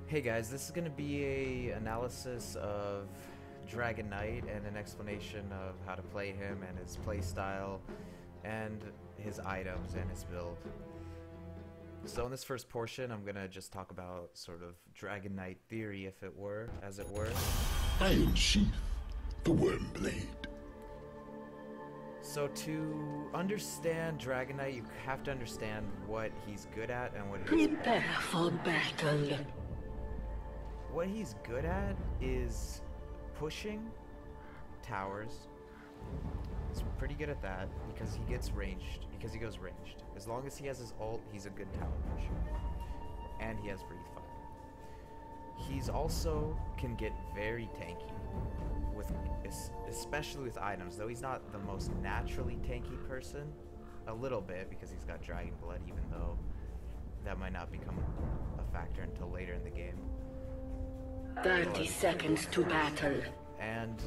Hey guys, this is going to be a analysis of Dragon Knight and an explanation of how to play him and his play style and his items and his build. So in this first portion, I'm going to just talk about sort of Dragon Knight theory, if it were, as it were. Iron Sheath, the Wormblade. So to understand Dragon Knight, you have to understand what he's good at and what he's bad Prepare for battle. at. What he's good at is pushing towers. He's pretty good at that because he gets ranged, because he goes ranged. As long as he has his ult, he's a good tower pusher. And he has breathe fire. He's also can get very tanky with, especially with items, though he's not the most naturally tanky person. A little bit because he's got Dragon Blood, even though that might not become a factor until later in the game. 30 seconds to battle. And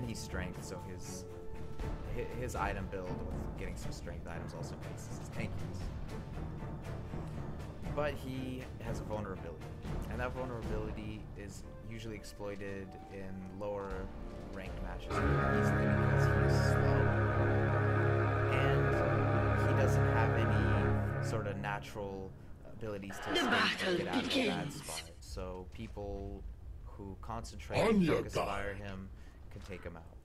he's strength, so his item build with getting some strength items also increases his tankiness. But he has a vulnerability, and that vulnerability is usually exploited in lower ranked matches easily because he's slow and he doesn't have any sort of natural abilities to The battle get out of a bad begins. spot. So people who concentrate On and your focus guard. fire him can take him out.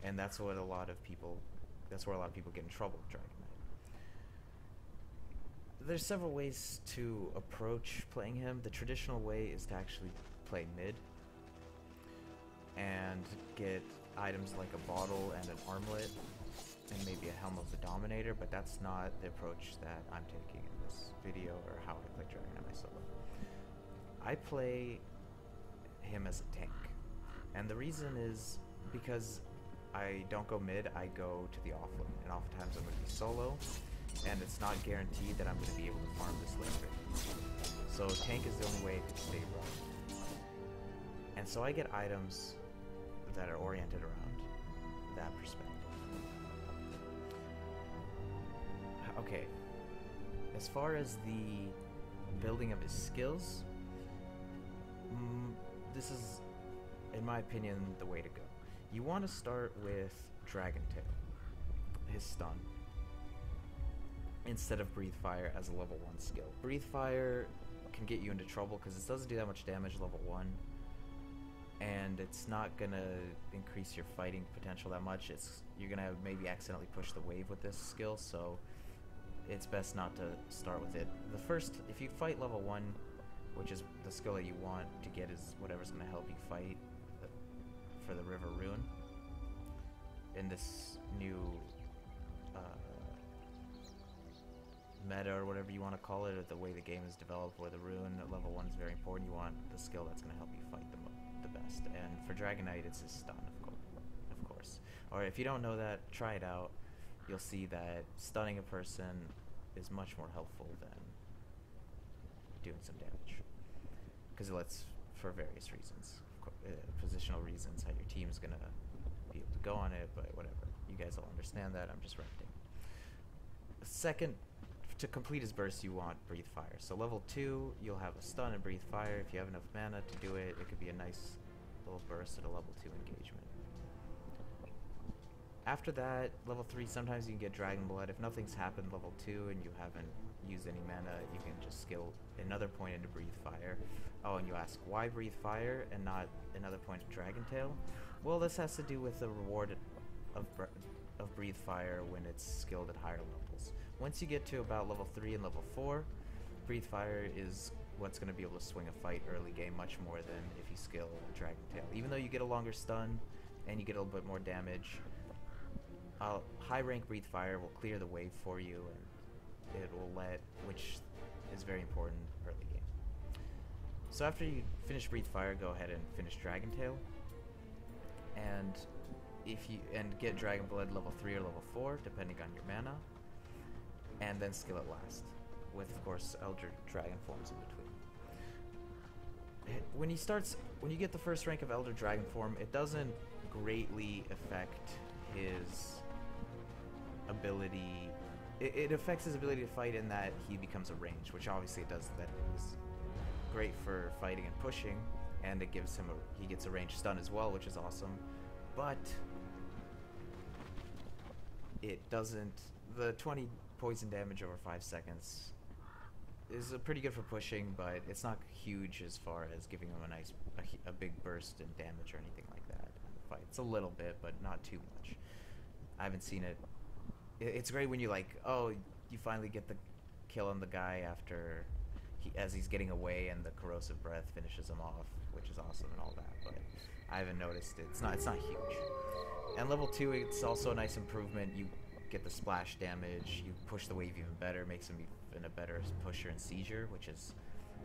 And that's what a lot of people get in trouble with Dragon Knight. There's several ways to approach playing him. The traditional way is to actually play mid and get items like a bottle and an armlet and maybe a Helm of the Dominator, but that's not the approach that I'm taking in this video or how I play Dragon Knight myself. I play him as a tank, and the reason is because I don't go mid, I go to the offlane, and oftentimes I'm going to be solo, and it's not guaranteed that I'm going to be able to farm this lane rate. So tank is the only way it could stay running. And so I get items that are oriented around that perspective. Okay, as far as the building of his skills, this is, in my opinion, the way to go. You want to start with Dragon Tail, his stun, instead of Breathe Fire as a level 1 skill. Breathe Fire can get you into trouble because it doesn't do that much damage level 1, and it's not going to increase your fighting potential that much. You're going to maybe accidentally push the wave with this skill, so it's best not to start with it. If you fight level 1, which is the skill that you want to get, is whatever's going to help you fight for the River Rune in this new meta, or whatever you want to call it, or the way the game is developed, where the Rune at level 1 is very important. You want the skill that's going to help you fight the best. And for Dragon Knight, it's his stun, of course. Or if you don't know that, try it out. You'll see that stunning a person is much more helpful than doing some damage, because it lets, for various reasons, positional reasons, how your team's gonna be able to go on it, but whatever. You guys all understand that. I'm just ranting. Second, to complete his burst, you want Breathe Fire. So level 2, you'll have a stun and Breathe Fire. If you have enough mana to do it, it could be a nice little burst at a level 2 engagement. After that, level 3, sometimes you can get Dragon Blood. If nothing's happened level 2 and you haven't used any mana, you can just skill another point into Breathe Fire. Oh, and you ask, why Breathe Fire and not another point of Dragon Tail? Well, this has to do with the reward of Breathe Fire when it's skilled at higher levels. Once you get to about level 3 and level 4, Breathe Fire is what's going to be able to swing a fight early game much more than if you skill Dragon Tail. Even though you get a longer stun and you get a little bit more damage, high rank Breathe Fire will clear the wave for you, and it will which is very important early game. So after you finish Breathe Fire, go ahead and finish Dragon Tail, and get Dragon Blood level 3 or level 4 depending on your mana, and then skill it last with, of course, Elder Dragon forms in between. When you get the first rank of Elder Dragon form, it doesn't greatly affect his ability it affects his ability to fight in that he becomes a range, which obviously it does. That is great for fighting and pushing, and it gives him he gets a range stun as well, which is awesome. But it doesn't. The 20 poison damage over 5 seconds is pretty good for pushing, but it's not huge as far as giving him a big burst in damage or anything like that in the fight. It's a little bit, but not too much. I haven't seen it. It's great when you you finally get the kill on the guy after as he's getting away and the corrosive breath finishes him off, which is awesome and all that. But I haven't noticed it. It's not huge. And level 2, it's also a nice improvement. You get the splash damage. You push the wave even better, makes him even a better pusher and seizure, which is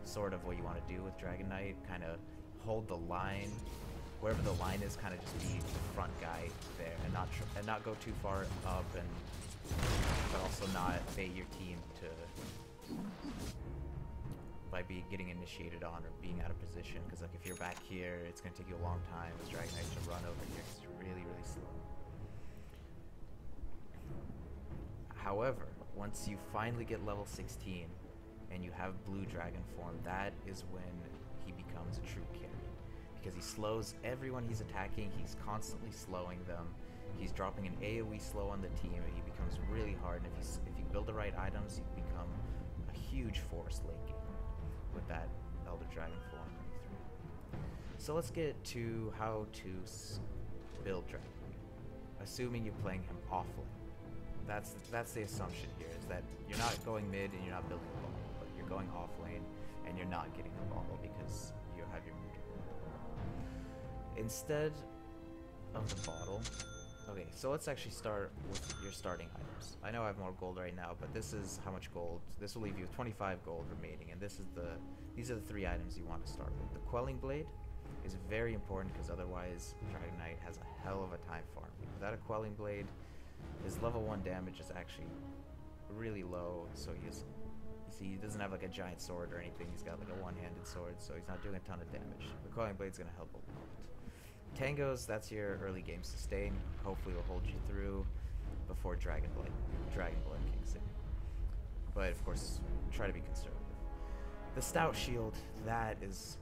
sort of what you want to do with Dragon Knight. Kind of hold the line. Wherever the line is, kind of just be the front guy there, and not go too far up, but also not bait your team by getting initiated on or being out of position. Because like if you're back here, it's gonna take you a long time as Dragon Knight to run over here. It's really slow. However, once you finally get level 16 and you have blue dragon form, that is when he becomes a true carry. Because he slows everyone he's attacking, he's constantly slowing them, he's dropping an AoE slow on the team, and he becomes really hard. And if you build the right items, you become a huge force late game with that Elder Dragon form. So let's get to how to build Dragon Knight, assuming you're playing him off lane. That's the assumption here, is that you're not going mid and you're not building a bottle, but you're going off lane and you're not getting a bottle because you have your mid. Instead of the bottle, okay, so let's actually start with your starting items. I know I have more gold right now, but this is how much gold. This will leave you with 25 gold remaining, and these are the 3 items you want to start with. The Quelling Blade is very important because otherwise Dragon Knight has a hell of a time farming. Without a Quelling Blade, his level 1 damage is actually really low, so he doesn't have like a giant sword or anything. He's got like a one-handed sword, so he's not doing a ton of damage. The Quelling Blade's gonna help a lot. Tangos, that's your early game sustain. Hopefully will hold you through before Dragon Blood kicks in. But of course, try to be conservative. The Stout Shield, that is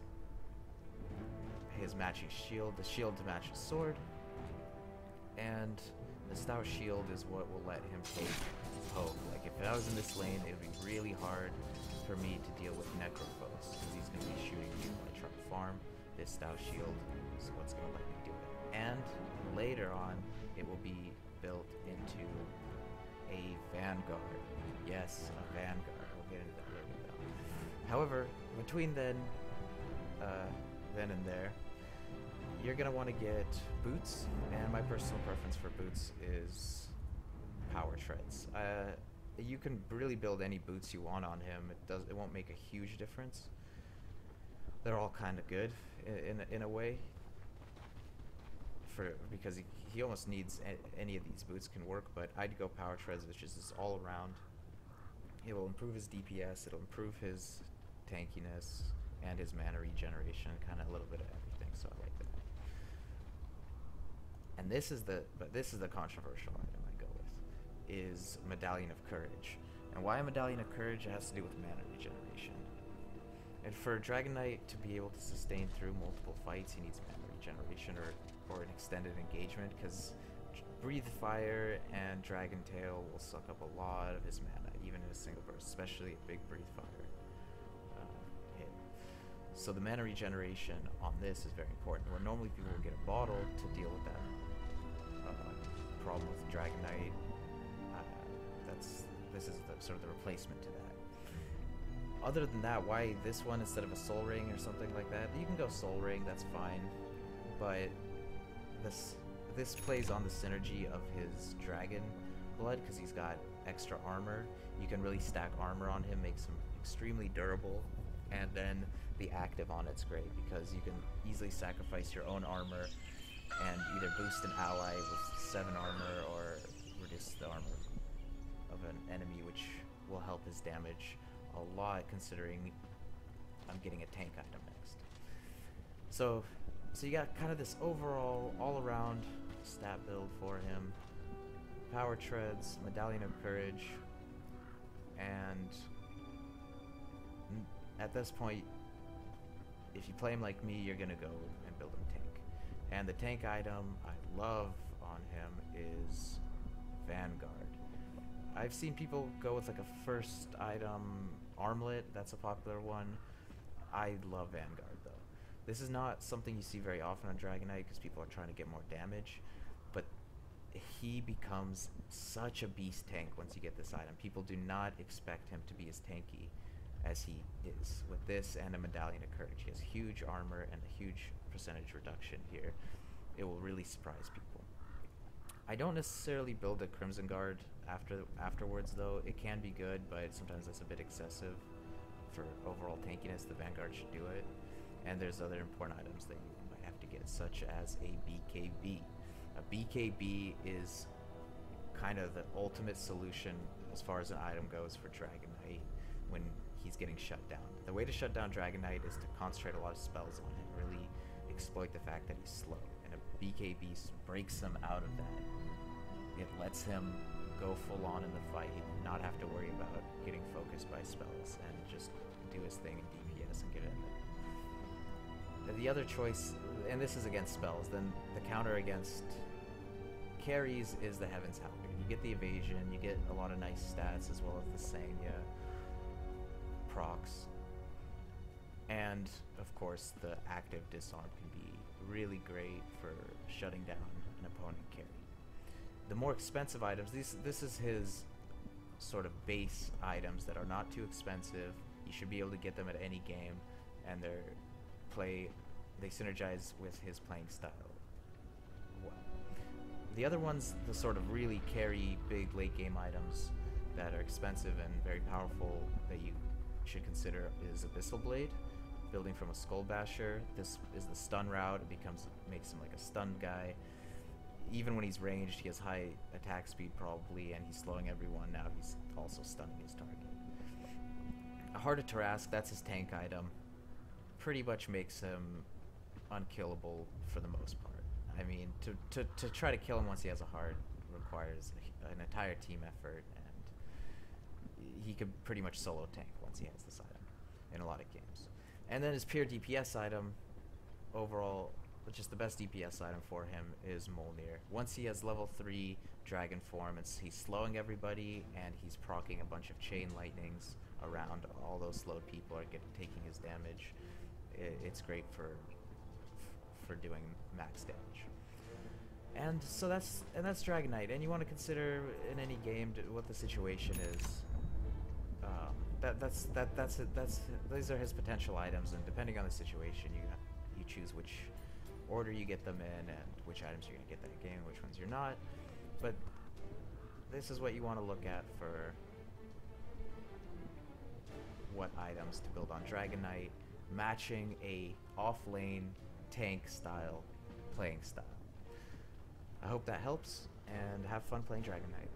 his matching shield, the shield to match his sword. And the Stout Shield is what will let him take poke. Like if I was in this lane, it would be really hard for me to deal with Necrophos, because he's going to be shooting me when I try to farm. This Stout Shield is what's going to let me do it. And later on, it will be built into a Vanguard. Yes, a Vanguard. We'll get into that later though. However, between then and there, you're going to want to get boots, and my personal preference for boots is power treads. You can really build any boots you want on him. It won't make a huge difference. They're all kind of good in a way, because he almost needs any of these boots can work, but I'd go power treads, which is just all around. It will improve his DPS, it'll improve his tankiness and his mana regeneration, kind of a little bit of everything, so I like that. And this is the controversial item I go with, is Medallion of Courage. And why a Medallion of Courage? It has to do with mana regeneration. And for Dragon Knight to be able to sustain through multiple fights, he needs mana regeneration or an extended engagement, because Breathe Fire and Dragon Tail will suck up a lot of his mana, even in a single burst, especially a big Breathe Fire hit. So the mana regeneration on this is very important, where normally people will get a bottle to deal with that problem with Dragon Knight. This is sort of the replacement to that. Other than that, why this one instead of a Soul Ring or something like that? You can go Soul Ring, that's fine, but this plays on the synergy of his Dragon Blood, because he's got extra armor. You can really stack armor on him, makes him extremely durable, and then the active on it's great because you can easily sacrifice your own armor and either boost an ally with 7 armor or reduce the armor of an enemy, which will help his damage a lot, considering I'm getting a tank item next. So you got kind of this overall, all-around stat build for him. Power treads, Medallion of Courage, and at this point, if you play him like me, you're gonna go and build him tank. And the tank item I love on him is Vanguard. I've seen people go with like a first item armlet, that's a popular one. I love Vanguard though. This is not something you see very often on Dragon Knight because people are trying to get more damage, but he becomes such a beast tank once you get this item. People do not expect him to be as tanky as he is with this and a Medallion of Courage. He has huge armor and a huge percentage reduction here. It will really surprise people. I don't necessarily build a Crimson Guard afterwards though. It can be good, but sometimes that's a bit excessive for overall tankiness. The Vanguard should do it. And there's other important items that you might have to get, such as a BKB. A BKB is kind of the ultimate solution as far as an item goes for Dragon Knight when he's getting shut down. The way to shut down Dragon Knight is to concentrate a lot of spells on him, really exploit the fact that he's slow. And a BKB breaks him out of that. It lets him go full on in the fight, not have to worry about getting focused by spells, and just do his thing in DPS and get in there. The other choice, and this is against spells, then the counter against carries is the Heaven's Halberd. You get the evasion, you get a lot of nice stats as well as the Sanya procs, and of course the active disarm can be really great for shutting down an opponent carry. The more expensive items, this is his sort of base items that are not too expensive. You should be able to get them at any game, and they synergize with his playing style well. The other ones, the sort of really carry big late game items that are expensive and very powerful that you should consider is Abyssal Blade, building from a Skull Basher. This is the stun route. It makes him like a stunned guy. Even when he's ranged, he has high attack speed probably, and he's slowing everyone. Now he's also stunning his target. Heart of Tarrasque, that's his tank item. Pretty much makes him unkillable for the most part. I mean, to try to kill him once he has a heart requires an entire team effort, and he could pretty much solo tank once he has this item in a lot of games. And then his pure DPS item, overall, just the best DPS item for him is Mjolnir. Once he has level 3 dragon form, he's slowing everybody, and he's proccing a bunch of chain lightnings around. All those slowed people are taking his damage. It's great for doing max damage. And so that's Dragon Knight. And you want to consider in any game what the situation is. These are his potential items, and depending on the situation, you choose which order you get them in and which items you're going to get that game, which ones you're not. But this is what you want to look at for what items to build on Dragon Knight, matching a off-lane tank style playing style. I hope that helps, and have fun playing Dragon Knight.